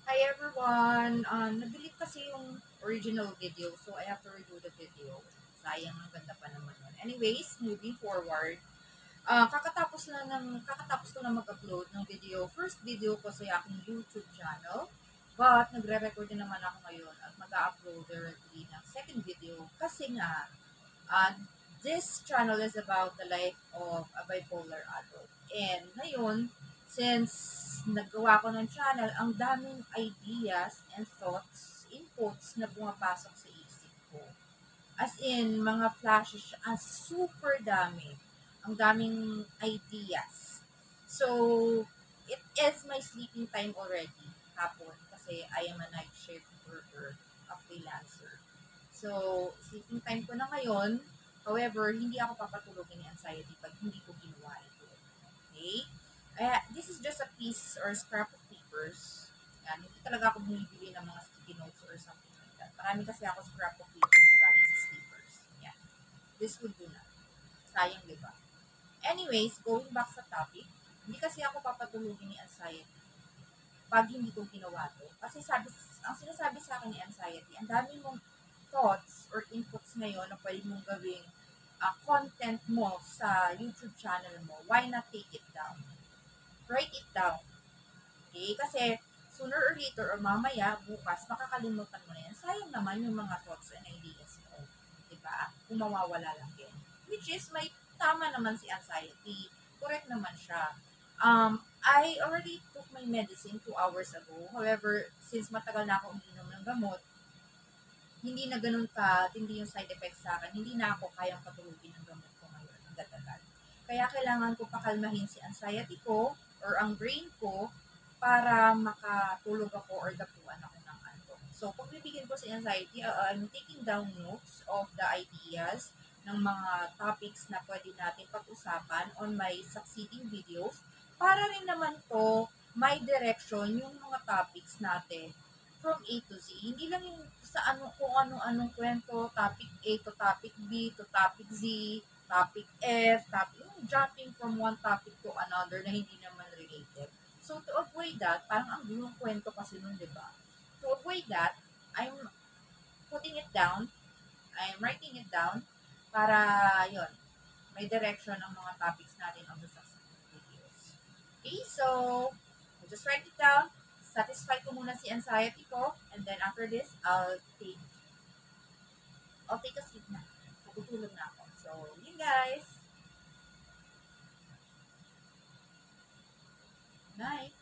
Hi everyone! Na-delete kasi yung original video, so I have to redo the video. Sayang, ang ganda pa naman yun. Anyways, moving forward, kakatapos ko na mag-upload ng video, first video ko sa aking YouTube channel. But, nagre-record din naman ako ngayon at mag-upload directly ng second video kasi nga, uh, this channel is about the life of a bipolar adult. And ngayon, since naggawa ko ng channel, ang daming ideas and thoughts, inputs na pumapasok sa isip ko. As in, mga flashes, super dami. Ang daming ideas. So, it is my sleeping time already, hapon, kasi I am a night shift worker, a freelancer. So, sleeping time ko na ngayon. However, hindi ako papatulogin ni anxiety pag hindi ko ginawa ito. Okay? This is just a piece or scrap of papers. Yan, hindi talaga ako bumibili ng mga sticky notes or something like that. Marami kasi ako scrap of papers na galing sa sleepers. Yan. This would do na. Sayang, di ba? Anyways, going back sa topic, hindi kasi ako papatulogin ni anxiety pag hindi ko ginawa to. Kasi ang sinasabi sa akin ni anxiety, ang dami mong thoughts or inputs ngayon na pwede mong gawing content mo sa YouTube channel mo. Why not take it down? Write it down. Okay? Kasi sooner or later or mamaya, bukas, makakalimutan mo na yan. Sayang naman yung mga thoughts and ideas mo. Diba? Kung mawawala lang din. Which is, may tama naman si anxiety. Correct naman siya. I already took my medicine 2 hours ago. However, since matagal na ako uminom ng gamot, hindi na ganun ka, hindi yung side effects sa akin, hindi na ako kayang patulugin ng gamot ko ngayon ang gatagal. Kaya kailangan ko pakalmahin si anxiety ko or ang brain ko para makatulog ako or dapuan ako ng antok. So, kung bibigyan ko si anxiety, I'm taking down notes of the ideas ng mga topics na pwede natin pag-usapan on my succeeding videos para rin naman to may direction yung mga topics natin from A to Z. Hindi lang yung sa kung ano-anong kwento, topic A to topic B to topic Z, topic F, topic, yung jumping from one topic to another na hindi naman related. So, to avoid that, parang ang gulong kwento kasi nun, di ba? To avoid that, I'm putting it down, I'm writing it down para, yon may direction ng mga topics natin on the succeeding videos. Okay, so, I'll just write it down, satisfy ko muna si anxiety ko, and then after this, I'll take a sleep na. Matutulog na ako. So, yun guys. Night.